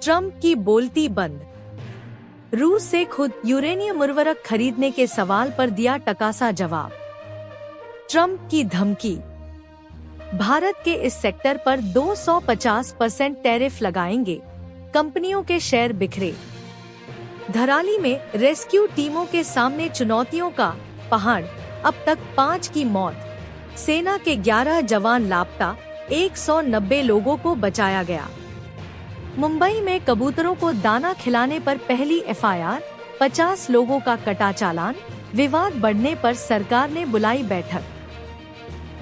Trump की बोलती बंद। रूस से खुद यूरेनियम उर्वरक खरीदने के सवाल पर दिया टकासा जवाब। ट्रंप की धमकी, भारत के इस सेक्टर पर 250% टैरिफ लगाएंगे, कंपनियों के शेयर बिखरे। धराली में रेस्क्यू टीमों के सामने चुनौतियों का पहाड़, अब तक 5 की मौत, सेना के 11 जवान लापता, 190 लोगों को बचाया गया। मुंबई में कबूतरों को दाना खिलाने पर पहली एफआईआर, 50 लोगों का कटा चालान, विवाद बढ़ने पर सरकार ने बुलाई बैठक।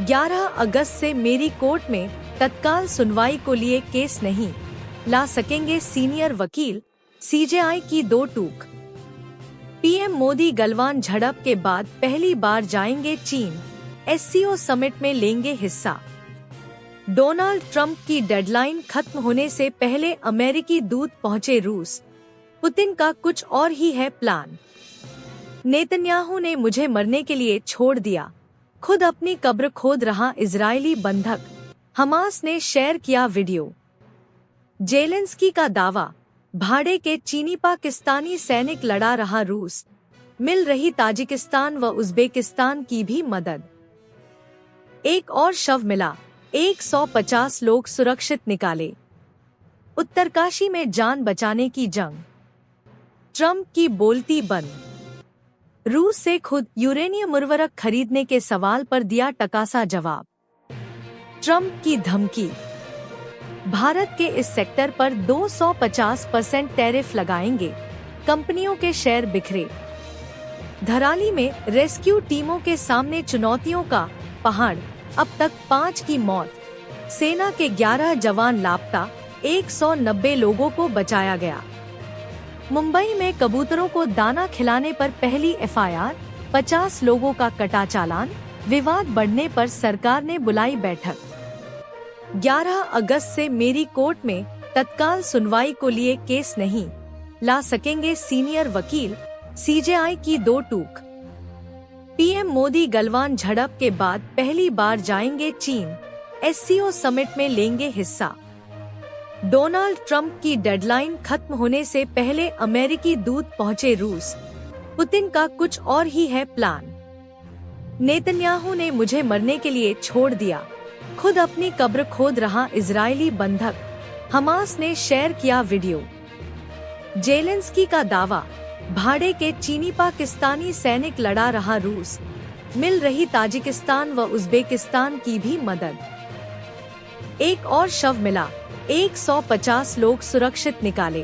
11 अगस्त से मेरी कोर्ट में तत्काल सुनवाई को लिए केस नहीं ला सकेंगे सीनियर वकील, सीजेआई की दो टूक। पीएम मोदी गलवान झड़प के बाद पहली बार जाएंगे चीन, एससीओ समिट में लेंगे हिस्सा। डोनाल्ड ट्रंप की डेडलाइन खत्म होने से पहले अमेरिकी दूत पहुंचे रूस, पुतिन का कुछ और ही है प्लान। नेतन्याहू ने मुझे मरने के लिए छोड़ दिया, खुद अपनी कब्र खोद रहा इजरायली बंधक, हमास ने शेयर किया वीडियो। जेलेंस्की का दावा, भाड़े के चीनी पाकिस्तानी सैनिक लड़ा रहा रूस, मिल रही ताजिकिस्तान व उज्बेकिस्तान की भी मदद। एक और शव मिला, 150 लोग सुरक्षित निकाले। उत्तरकाशी में जान बचाने की जंग। ट्रंप की बोलती बंद। रूस से खुद यूरेनियम उर्वरक खरीदने के सवाल पर दिया टकासा जवाब। ट्रंप की धमकी, भारत के इस सेक्टर पर 250% टैरिफ लगाएंगे, कंपनियों के शेयर बिखरे। धराली में रेस्क्यू टीमों के सामने चुनौतियों का पहाड़, अब तक 5 की मौत, सेना के 11 जवान लापता, 190 लोगों को बचाया गया। मुंबई में कबूतरों को दाना खिलाने पर पहली एफआईआर, 50 लोगों का कटा चालान, विवाद बढ़ने पर सरकार ने बुलाई बैठक। 11 अगस्त से मेरी कोर्ट में तत्काल सुनवाई को लिए केस नहीं ला सकेंगे सीनियर वकील, सीजेआई की दो टूक। पीएम मोदी गलवान झड़प के बाद पहली बार जाएंगे चीन, एससीओ समिट में लेंगे हिस्सा। डोनाल्ड ट्रंप की डेडलाइन खत्म होने से पहले अमेरिकी दूत पहुंचे रूस, पुतिन का कुछ और ही है प्लान। नेतन्याहू ने मुझे मरने के लिए छोड़ दिया, खुद अपनी कब्र खोद रहा इजरायली बंधक, हमास ने शेयर किया वीडियो। जेलेंस्की का दावा, भाड़े के चीनी पाकिस्तानी सैनिक लड़ा रहा रूस, मिल रही ताजिकिस्तान व उज्बेकिस्तान की भी मदद। एक और शव मिला, 150 लोग सुरक्षित निकाले।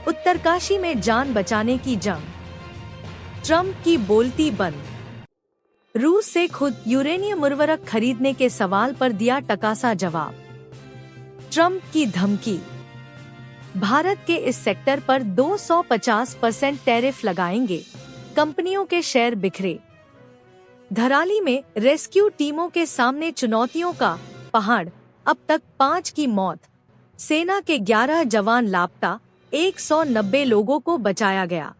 उत्तरकाशी में जान बचाने की जंग। ट्रंप की बोलती बंद। रूस से खुद यूरेनियम उर्वरक खरीदने के सवाल पर दिया टकासा जवाब। ट्रंप की धमकी, भारत के इस सेक्टर पर 250% टैरिफ लगाएंगे, कंपनियों के शेयर बिखरे। धराली में रेस्क्यू टीमों के सामने चुनौतियों का पहाड़, अब तक 5 की मौत, सेना के 11 जवान लापता, 190 लोगों को बचाया गया।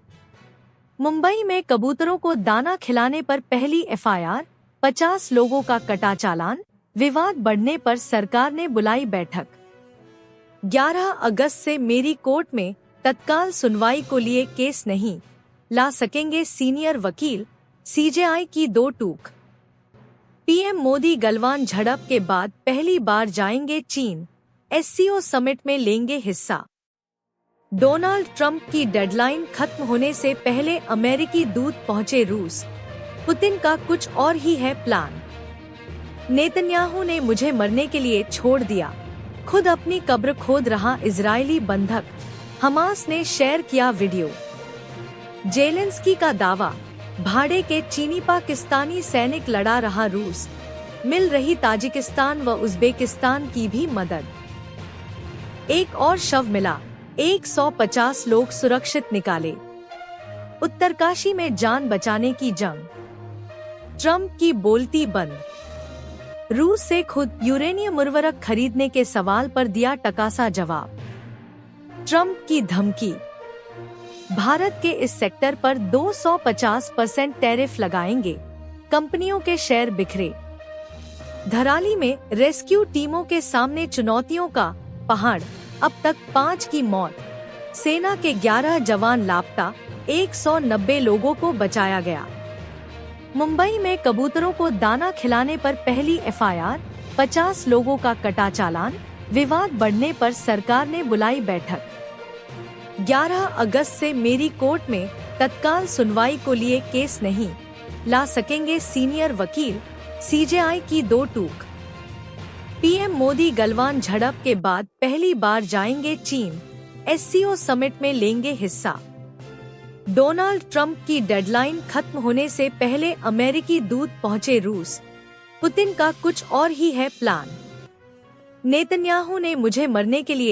मुंबई में कबूतरों को दाना खिलाने पर पहली एफआईआर, 50 लोगों का कटा चालान, विवाद बढ़ने पर सरकार ने बुलाई बैठक। 11 अगस्त से मेरी कोर्ट में तत्काल सुनवाई को लिए केस नहीं ला सकेंगे सीनियर वकील, सीजेआई की दो टूक। पीएम मोदी गलवान झड़प के बाद पहली बार जाएंगे चीन, एससीओ समिट में लेंगे हिस्सा। डोनाल्ड ट्रंप की डेडलाइन खत्म होने से पहले अमेरिकी दूत पहुंचे रूस, पुतिन का कुछ और ही है प्लान। नेतन्याहू ने मुझे मरने के लिए छोड़ दिया, खुद अपनी कब्र खोद रहा इजरायली बंधक, हमास ने शेयर किया वीडियो। जेलेंस्की का दावा, भाड़े के चीनी पाकिस्तानी सैनिक लड़ा रहा रूस, मिल रही ताजिकिस्तान व उज्बेकिस्तान की भी मदद। एक और शव मिला, 150 लोग सुरक्षित निकाले। उत्तरकाशी में जान बचाने की जंग। ट्रंप की बोलती बंद। रूस से खुद यूरेनियम उर्वरक खरीदने के सवाल पर दिया टकासा जवाब। ट्रंप की धमकी, भारत के इस सेक्टर पर 250% टैरिफ लगाएंगे, कंपनियों के शेयर बिखरे। धराली में रेस्क्यू टीमों के सामने चुनौतियों का पहाड़, अब तक 5 की मौत, सेना के 11 जवान लापता, 190 लोगों को बचाया गया। मुंबई में कबूतरों को दाना खिलाने पर पहली एफआईआर, 50 लोगों का कटा चालान, विवाद बढ़ने पर सरकार ने बुलाई बैठक। 11 अगस्त से मेरी कोर्ट में तत्काल सुनवाई को लिए केस नहीं ला सकेंगे सीनियर वकील, सीजेआई की 2 टूक। पीएम मोदी गलवान झड़प के बाद पहली बार जाएंगे चीन, एससीओ समिट में लेंगे हिस्सा। डोनाल्ड ट्रंप की डेडलाइन खत्म होने से पहले अमेरिकी दूत पहुंचे रूस, पुतिन का कुछ और ही है प्लान। नेतन्याहू ने मुझे मरने के लिए